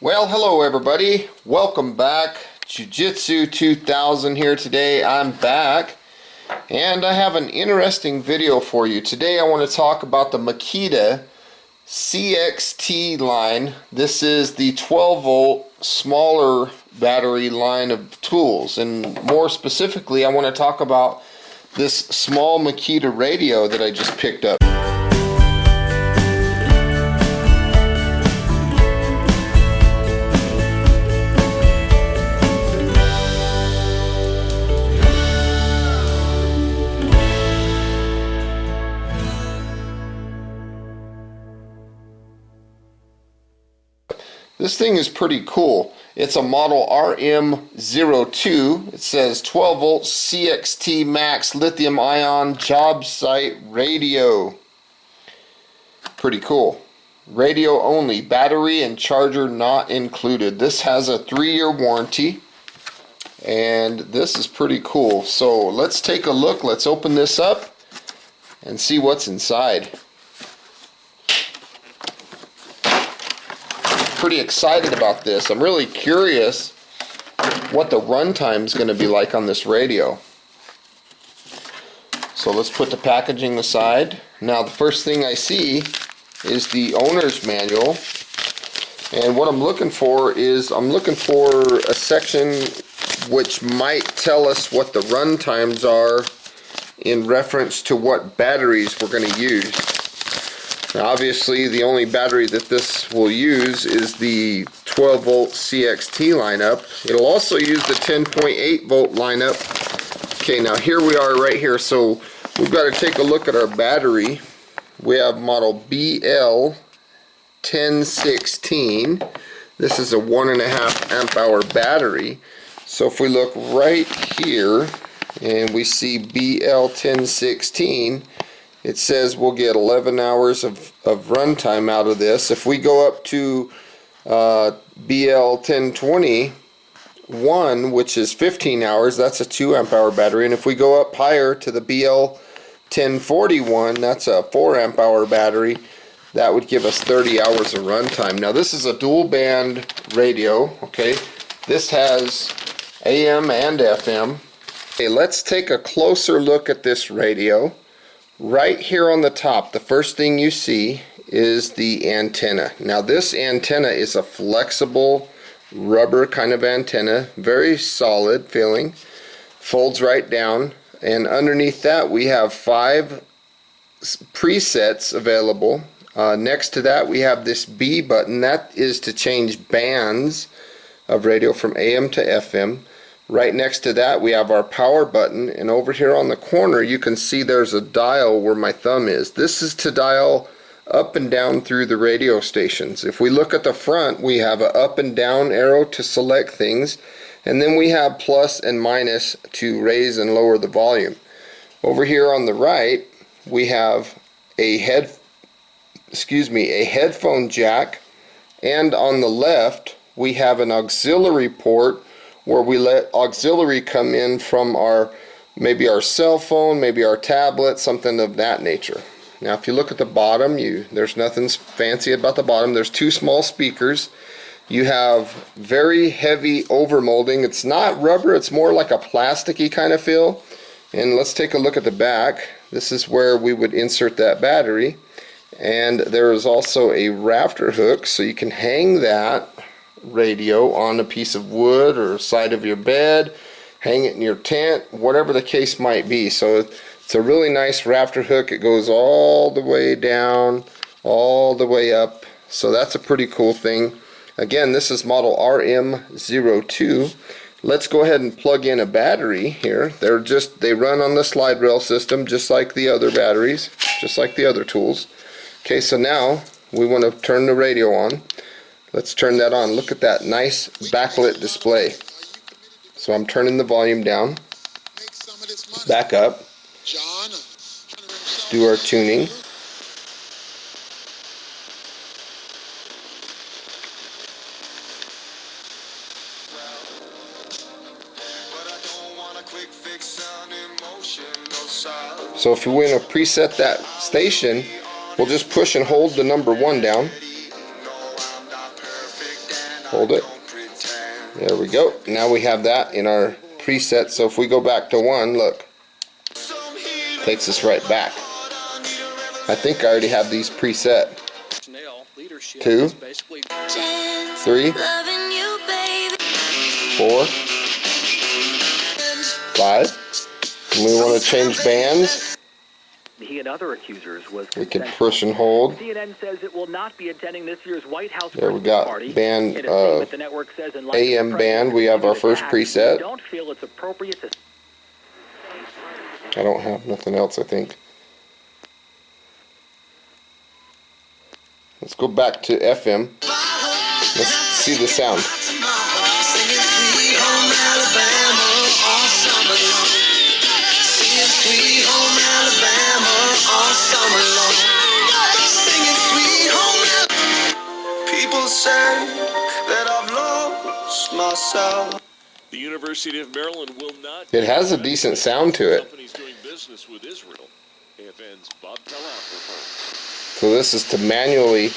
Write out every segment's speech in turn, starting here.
Well, hello everybody. Welcome back. Jiujitsu2000 here today. I'm back and I have an interesting video for you. Today I want to talk about the Makita CXT line. This is the 12 volt smaller battery line of tools, and more specifically I want to talk about this small Makita radio that I just picked up. This thing is pretty cool. It's a model RM02. It says 12 volt CXT Max Lithium-Ion Job Site Radio. Pretty cool. Radio only. Battery and charger not included. This has a 3-year warranty. And this is pretty cool. So let's take a look. Let's open this up and see what's inside. Pretty excited about this. I'm really curious what the runtime is going to be like on this radio. So let's put the packaging aside. Now the first thing I see is the owner's manual, and what I'm looking for is a section which might tell us what the run times are in reference to what batteries we're going to use. Now obviously the only battery that this will use is the 12 volt CXT lineup. It'll also use the 10.8 volt lineup. Okay, now here we are right here. So we've got to take a look at our battery. We have model BL1016. This is a 1.5 amp hour battery. So if we look right here and we see BL1016, it says we'll get 11 hours of runtime out of this. If we go up to BL1021, which is 15 hours, that's a 2 amp hour battery. And if we go up higher to the BL1041, that's a 4 amp hour battery. That would give us 30 hours of runtime. Now this is a dual band radio, okay? This has AM and FM. Okay, let's take a closer look at this radio. Right here on the top, the first thing you see is the antenna. Now this antenna is a flexible rubber kind of antenna, very solid feeling, folds right down, and underneath that we have 5 presets available. Next to that we have this B button. That is to change bands of radio from AM to FM. Right next to that we have our power button, and over here on the corner you can see there's a dial where my thumb is. This is to dial up and down through the radio stations. If we look at the front, we have an up and down arrow to select things, and then we have plus and minus to raise and lower the volume. Over here on the right we have a headphone jack, and on the left we have an auxiliary port where we let auxiliary come in from maybe our cell phone, maybe our tablet, something of that nature. Now if you look at the bottom, there's nothing fancy about the bottom. There's 2 small speakers. You have very heavy overmolding. It's not rubber, it's more like a plasticky kind of feel. And let's take a look at the back. This is where we would insert that battery. And there is also a rafter hook, so you can hang that radio on a piece of wood or side of your bed, hang it in your tent, whatever the case might be. So it's a really nice rafter hook. It goes all the way down, all the way up. So that's a pretty cool thing. Again, this is model RM02. Let's go ahead and plug in a battery here. They run on the slide rail system just like the other batteries, just like the other tools. Okay, so now we want to turn the radio on. Let's turn that on. Look at that nice backlit display. So I'm turning the volume down, back up. Let's do our tuning. So if we want to preset that station, we'll just push and hold the number 1 down. Hold it. There we go. Now we have that in our preset. So if we go back to 1, look, takes us right back. I think I already have these preset. 2, 3, 4, 5. And we want to change bands. He and other accusers was we can push and hold. CNN says it will not be attending this year's White House there we got party. band The network says in AM band. We have our first preset. Don't feel it's appropriate to... I don't have nothing else, I think. Let's go back to FM. Let's see the sound. People say that I've lost myself. The University of Maryland will not. It has a decent sound to it. Companies doing business with Israel. AFN's Bob Kalaf reports. So this is to manually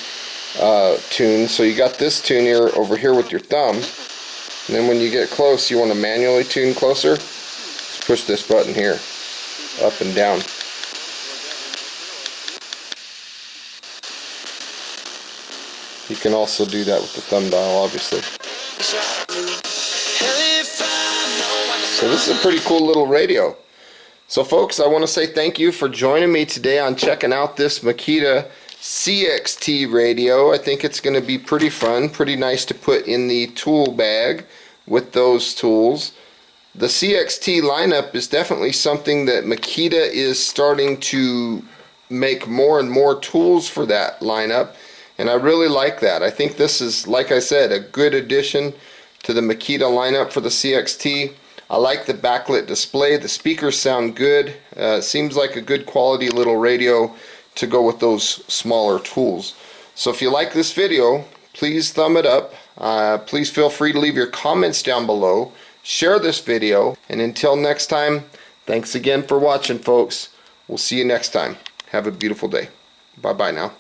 tune. So you got this tune here over here with your thumb. And then when you get close, you want to manually tune closer. Just push this button here, up and down. You can also do that with the thumb dial, obviously. So this is a pretty cool little radio. So folks, I want to say thank you for joining me today on checking out this Makita CXT radio. I think it's going to be pretty fun, pretty nice to put in the tool bag with those tools. The CXT lineup is definitely something that Makita is starting to make more and more tools for that lineup, and I really like that. I think this is, like I said, a good addition to the Makita lineup for the CXT. I like the backlit display. The speakers sound good. Seems like a good quality little radio to go with those smaller tools. So if you like this video, please thumb it up. Please feel free to leave your comments down below. Share this video. And until next time, thanks again for watching, folks. We'll see you next time. Have a beautiful day. Bye-bye now.